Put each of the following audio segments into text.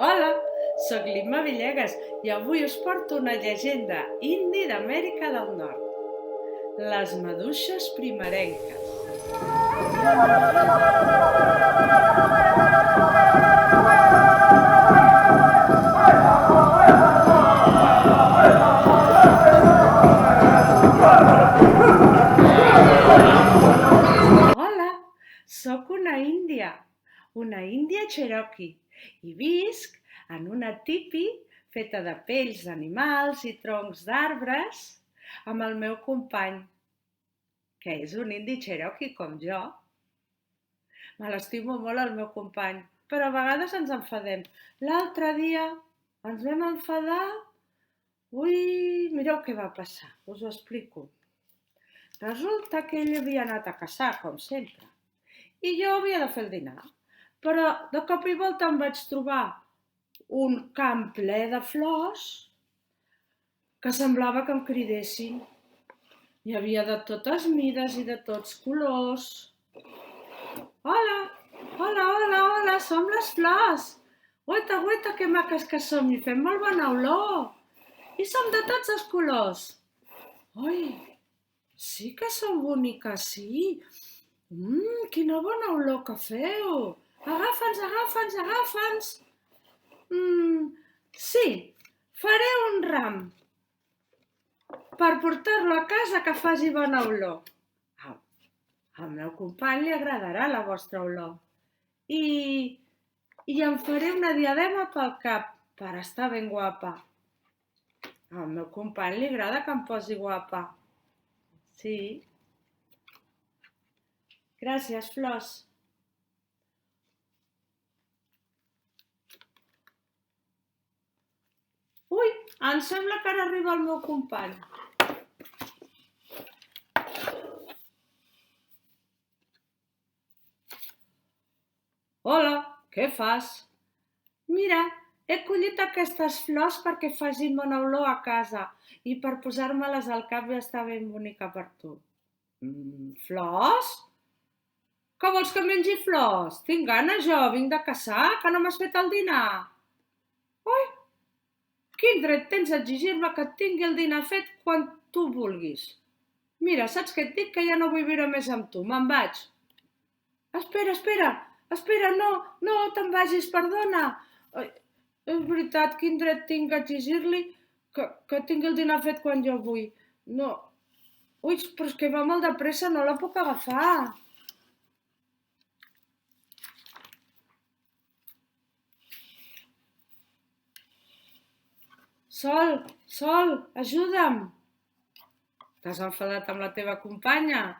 Hola, sóc l'Imma Villegas i avui us porto una llegenda indi d'Amèrica del Nord. Les maduixes primerenques. Hola, sóc una índia Cherokee, i visc en una tipi feta de pells d'animals i troncs d'arbres amb el meu company, que és un indi Cherokee com jo. Me l'estimo molt el meu company, però a vegades ens enfadem. L'altre dia ens vam enfadar. Ui, mireu què va passar, us ho explico. Resulta que ell havia anat a caçar, com sempre, i jo havia de fer el dinar. Però de cop i volta em vaig trobar un camp ple de flors que semblava que em cridessin. Hi havia de totes mides i de tots colors. Hola, hola, hola, hola, som les flors. Guaita, guaita, que maques que som i fem molt bona olor. I som de tots els colors. Ui, sí que som boniques, sí. Quina bona olor que feu. Agafa'ns, agafa'ns, agafa'ns. Sí, faré un ram per portar-lo a casa que faci bona olor. Al meu company li agradarà la vostra olor. I em faré una diadema pel cap per estar ben guapa. Al meu company li agrada que em posi guapa. Sí. Gràcies, flors. Ui, em sembla que ara arriba el meu company. Hola, què fas? Mira, he collit aquestes flors perquè facin bona olor a casa i per posar-me-les al cap i estar ben bonica per tu. Flors? Que vols que mengi flors? Tinc gana jo, vinc de caçar, que no m'has fet el dinar. Ui, quin dret tens a exigir-me que et tingui el dinar fet quan tu vulguis? Mira, saps què et dic? Que ja no vull viure més amb tu, me'n vaig. Espera, no te'n vagis, perdona. És veritat, quin dret tinc a exigir-li que tingui el dinar fet quan jo vull? No. Ui, però és que va molt de pressa, no la puc agafar. Sol, ajuda'm. T'has enfadat amb la teva companya?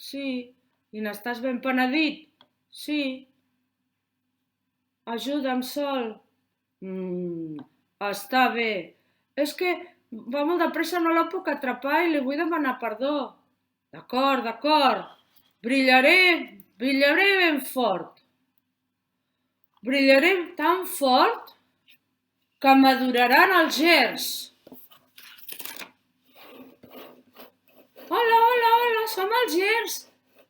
Sí. I n'estàs ben penedit? Sí. Ajuda'm, Sol. Està bé. És que va molt de pressa, no la puc atrapar i li vull demanar perdó. D'acord. Brillaré ben fort. Brillaré tan fort que m'adoraran els gers. Hola, som els gers.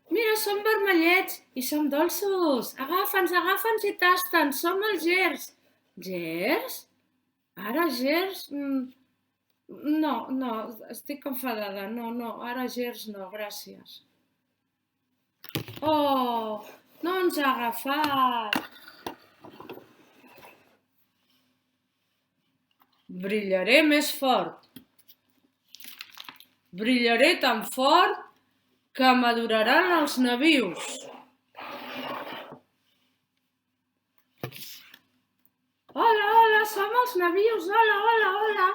Mira, som vermellets i som dolços. Agafa'ns i tasta'ns, som els gers. Gers? Ara gers? No, estic enfadada. No, ara gers no, gràcies. Oh, no ens ha agafat. Brillaré més fort. Brillaré tan fort que m'adoraran els nabius. Hola, som els nabius, hola.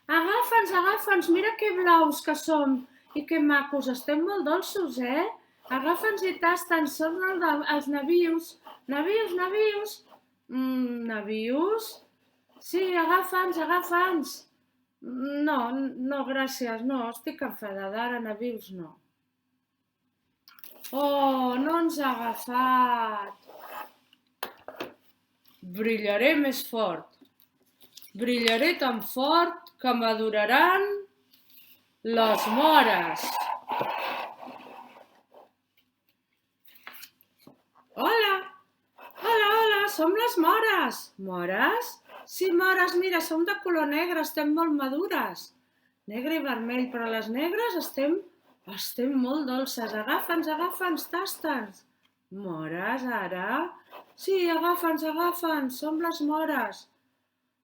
Agafa'ns, mira que blaus que som i que macos, estem molt dolços, Agafa'ns i tasta'ns, som els nabius. Nabius. Nabius? Sí, agafa'ns. No, gràcies, no, estic enfadada, ara nabius no. Oh, no ens ha agafat. Brillaré més fort. Brillaré tan fort que m'adoraran les mores. Hola, som les mores. Mores? Sí, mores, mira, som de color negre, estem molt madures. Negre i vermell, però les negres estem molt dolces. Agafa'ns, tasta'ns. Mores, ara? Sí, agafa'ns, som les mores.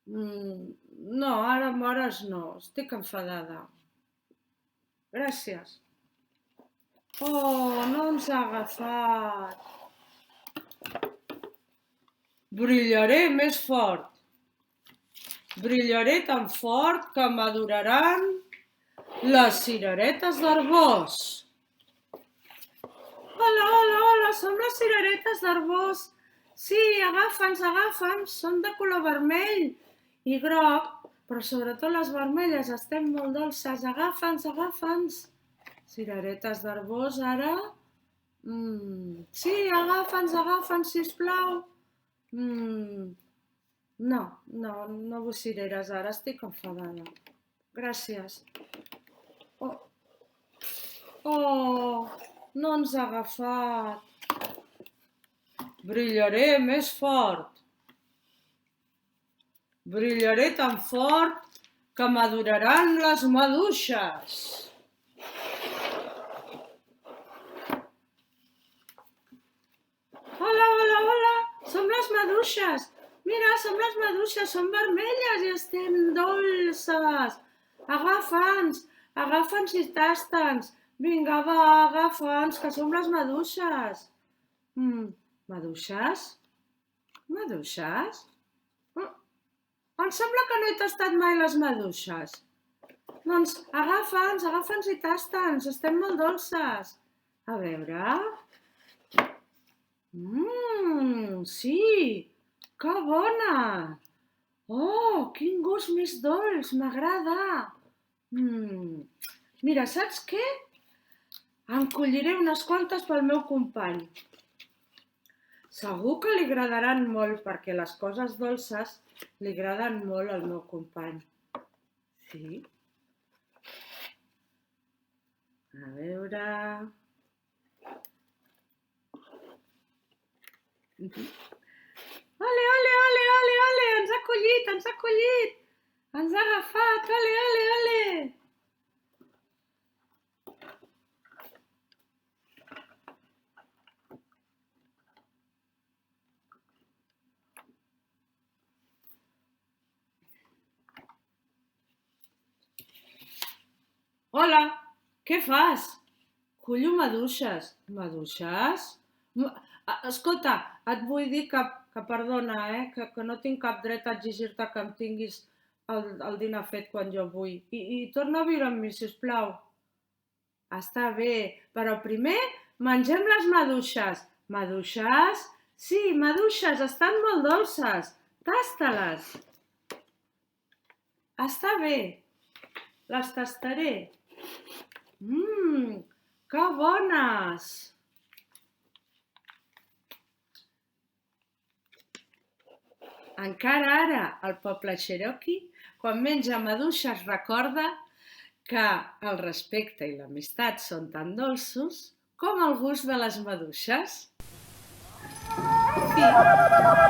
No, ara mores no, estic enfadada. Gràcies. Oh, no ens ha agafat. Brillaré més fort. Brillaré tan fort que maduraran les cireretes d'Arbós. Hola, som les cireretes d'Arbós. Sí, agafa'ns, són de color vermell i groc, però sobretot les vermelles estem molt dolces. Agafa'ns. Cireretes d'Arbós, ara? Sí, agafa'ns, sisplau. No vull cireres ara, estic enfadada. Gràcies. Oh, no ens ha agafat. Brillaré més fort. Brillaré tan fort que maduraran les maduixes. Hola, som les maduixes. Mira, som les maduixes, són vermelles i estem dolces. Agafa'ns i tasta'ns. Vinga, va, agafa'ns, que som les maduixes. Maduixes? Maduixes? Em sembla que no he tastat mai les maduixes. Doncs agafa'ns i tasta'ns, estem molt dolces. A veure... sí, que bona! Oh, quin gust més dolç, m'agrada! Mira, saps què? En colliré unes quantes pel meu company. Segur que li agradaran molt, perquè les coses dolces li agraden molt al meu company. Sí? A veure... Ole, ens ha collit, ens ha agafat, ole. Hola, què fas? Collo maduixes. Maduixes? Escolta, et vull dir que perdona, que no tinc cap dret a exigir-te que em tinguis el dinar fet quan jo vull. I torna a viure amb mi, sisplau. Està bé, però primer mengem les maduixes. Maduixes? Sí, maduixes, estan molt dolces. Tasta-les. Està bé, les tastaré. Que bones! Encara ara, el poble cherokee, quan menja maduixes, recorda que el respecte i l'amistat són tan dolços com el gust de les maduixes. Fi.